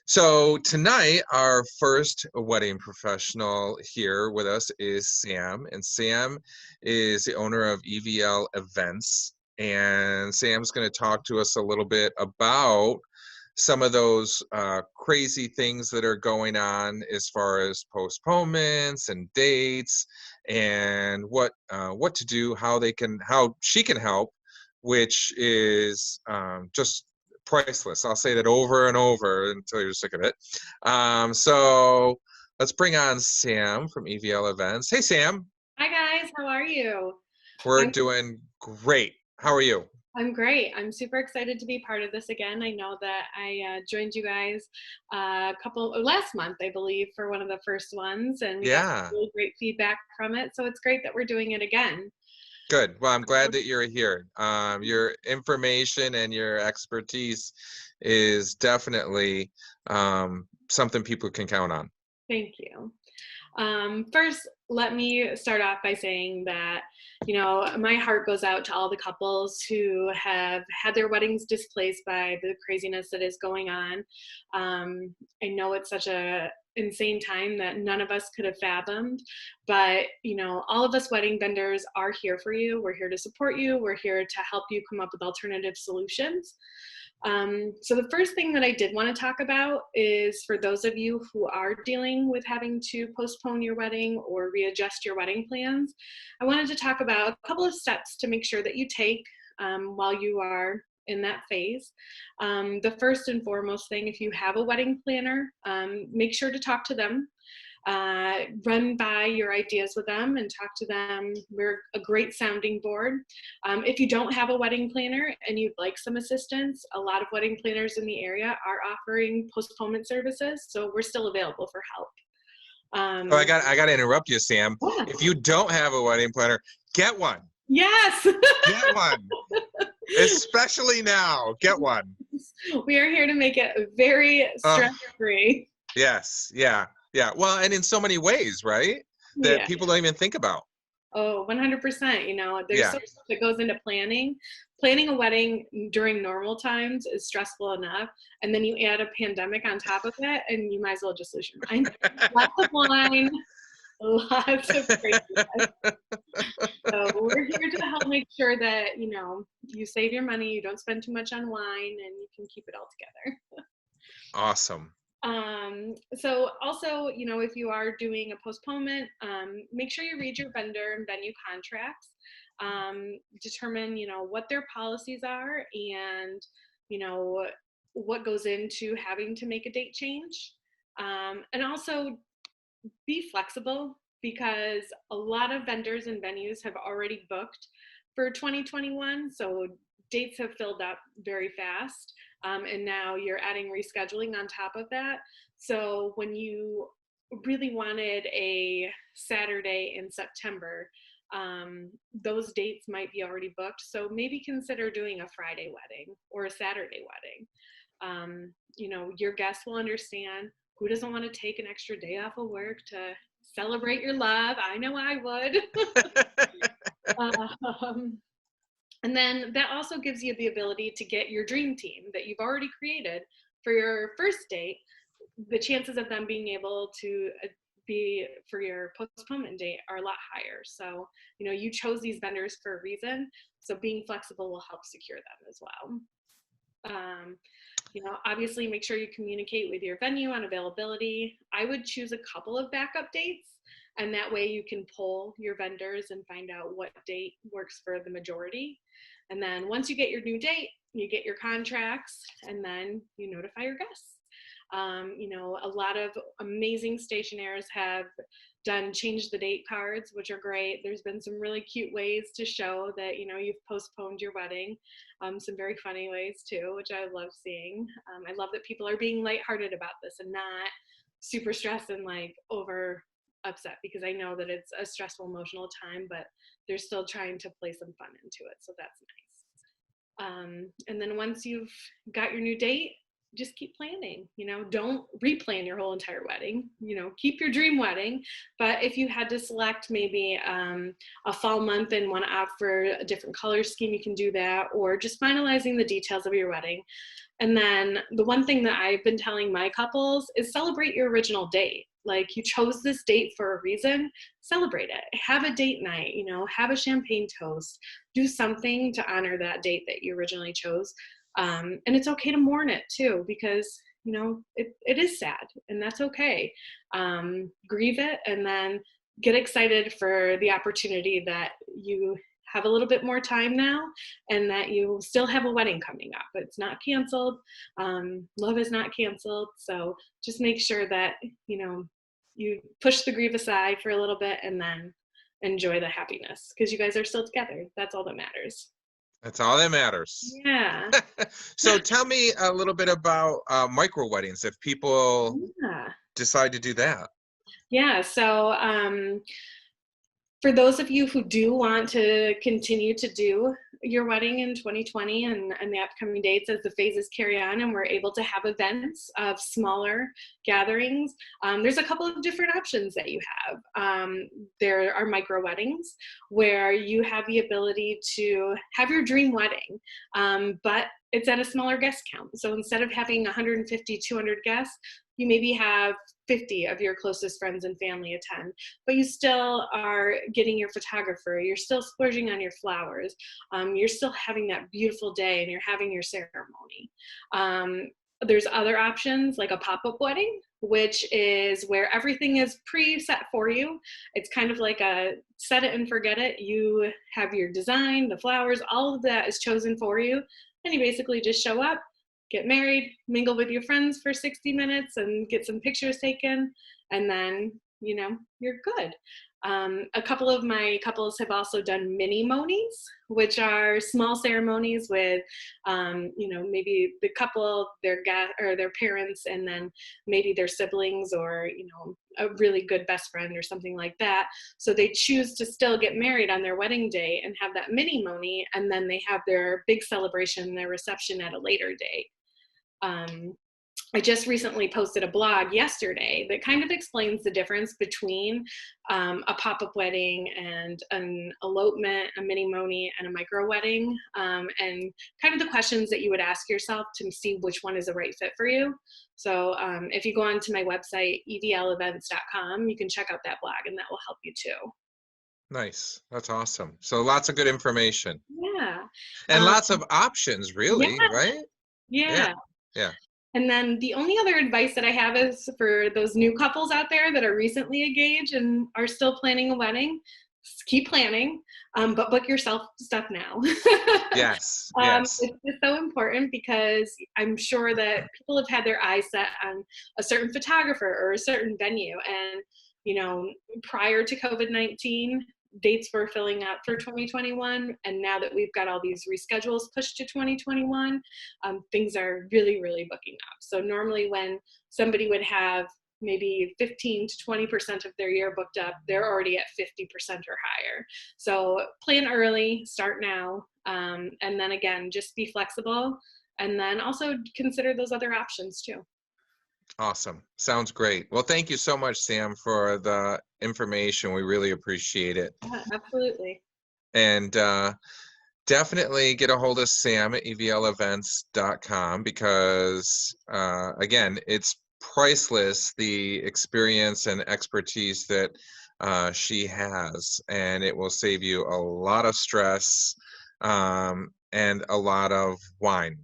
So tonight, our first wedding professional here with us is Sam, and Sam is the owner of EVL Events. And Sam's going to talk to us a little bit about some of those crazy things that are going on as far as postponements and dates, and what to do, how she can help, which is just priceless. I'll say that over and over until you're sick of it. So let's bring on Sam from EVL Events. Hey, Sam. Hi guys, how are you? We're I'm doing great. How are you? I'm great. I'm super excited to be part of this again. I know that I joined you guys last month, I believe, for one of the first ones, and we got some Yeah, really great feedback from it. So it's great that we're doing it again. good. Well, I'm glad that you're here. Your information and your expertise is definitely something people can count on. Thank you. First, let me start off by saying that, my heart goes out to all the couples who have had their weddings displaced by the craziness that is going on. I know it's such a insane time that none of us could have fathomed, but all of us wedding vendors are here for you. We're here to support you. We're here to help you come up with alternative solutions. So the first thing that I did want to talk about is for those of you who are dealing with having to postpone your wedding or readjust your wedding plans, I wanted to talk about a couple of steps to make sure that you take while you are in that phase. The first and foremost thing, if you have a wedding planner, make sure to talk to them. Run by your ideas with them and talk to them. We're a great sounding board. If you don't have a wedding planner and you'd like some assistance, a lot of wedding planners in the area are offering postponement services, so we're still available for help. Oh, Um, I got to interrupt you, Sam. yeah. If you don't have a wedding planner, get one. Yes, Get one. Especially now. Get one. we are here to make it very Oh, stress-free. yes. Yeah. Yeah. Well, and in so many ways, right? That Yeah. people don't even think about. Oh, 100%. There's Yeah. so much that goes into planning. Planning a wedding during normal times is stressful enough. And then you add a pandemic on top of it, and you might as well just lose your mind. Lots of wine, lots of craziness. So we're here to help make sure that, you save your money, you don't spend too much on wine, and you can keep it all together. Awesome. So also, if you are doing a postponement, make sure you read your vendor and venue contracts, determine, what their policies are and, you know, what goes into having to make a date change. And also be flexible because a lot of vendors and venues have already booked for 2021. So dates have filled up very fast. And now you're adding rescheduling on top of that. So when you really wanted a Saturday in September, those dates might be already booked. So maybe consider doing a Friday wedding or a Saturday wedding. Your guests will understand. Who doesn't want to take an extra day off of work to celebrate your love? I know I would. um, and then that also gives you the ability to get your dream team that you've already created for your first date. The chances of them being able to be for your postponement date are a lot higher. So, you chose these vendors for a reason. So being flexible will help secure them as well. Obviously make sure you communicate with your venue on availability. I would choose a couple of backup dates, and that way you can poll your vendors and find out what date works for the majority. And then once you get your new date, you get your contracts, and then you notify your guests. A lot of amazing stationers have done change the date cards, which are great. There's been some really cute ways to show that, you've postponed your wedding. Some very funny ways too, which I love seeing. I love that people are being lighthearted about this and not super stressed and like over upset, because I know that it's a stressful emotional time, but they're still trying to play some fun into it. So that's nice. And then once you've got your new date, just keep planning. Don't replan your whole entire wedding. Keep your dream wedding. But if you had to select maybe a fall month and want to opt for a different color scheme, you can do that, or just finalizing the details of your wedding. And then the one thing that I've been telling my couples is celebrate your original date. Like, you chose this date for a reason, celebrate it. Have a date night, have a champagne toast, do something to honor that date that you originally chose. And it's okay to mourn it too, because it is sad, and that's okay. Grieve it, and then get excited for the opportunity that you have a little bit more time now, and that you still have a wedding coming up. It's not canceled. Love is not canceled. So just make sure that you push the grief aside for a little bit, and then enjoy the happiness, because you guys are still together. That's all that matters. That's all that matters. Yeah. So tell me a little bit about micro weddings, if people Yeah. decide to do that. Yeah. So for those of you who do want to continue to do your wedding in 2020 and the upcoming dates as the phases carry on and we're able to have events of smaller gatherings, there's a couple of different options that you have. There are micro weddings where you have the ability to have your dream wedding, but it's at a smaller guest count. So instead of having 150, 200 guests, you maybe have 50 of your closest friends and family attend, but you still are getting your photographer, you're still splurging on your flowers, you're still having that beautiful day, and you're having your ceremony. There's other options like a pop-up wedding, which is where everything is pre-set for you. It's kind of like a set it and forget it. You have your design, the flowers, all of that is chosen for you, and you basically just show up, get married, mingle with your friends for 60 minutes and get some pictures taken, and then, you're good. A couple of my couples have also done mini monies, which are small ceremonies with, maybe the couple, their parents, and then maybe their siblings, or, a really good best friend or something like that. So they choose to still get married on their wedding day and have that mini moni, and then they have their big celebration, their reception at a later date. I just recently posted a blog yesterday that kind of explains the difference between a pop-up wedding and an elopement, a mini moni, and a micro wedding, and kind of the questions that you would ask yourself to see which one is the right fit for you. So if you go onto my website, EVLevents.com, you can check out that blog, and that will help you too. Nice. That's awesome. So lots of good information. Yeah. And lots of options, really, Yeah. right? Yeah. Yeah. Yeah. And then the only other advice that I have is for those new couples out there that are recently engaged and are still planning a wedding, keep planning, but book yourself stuff now. Yes. Yes. It's just so important, because I'm sure that people have had their eyes set on a certain photographer or a certain venue. And, prior to COVID-19, dates were filling up for 2021. And now that we've got all these reschedules pushed to 2021, things are really, really booking up. So normally when somebody would have maybe 15 to 20% of their year booked up, they're already at 50% or higher. So plan early, start now. And then again, just be flexible. And then also consider those other options too. Awesome. Sounds great. Well, thank you so much, Sam, for the information. We really appreciate it. Yeah, absolutely. And definitely get a hold of Sam at evlevents.com, because, again, it's priceless, the experience and expertise that she has, and it will save you a lot of stress and a lot of wine.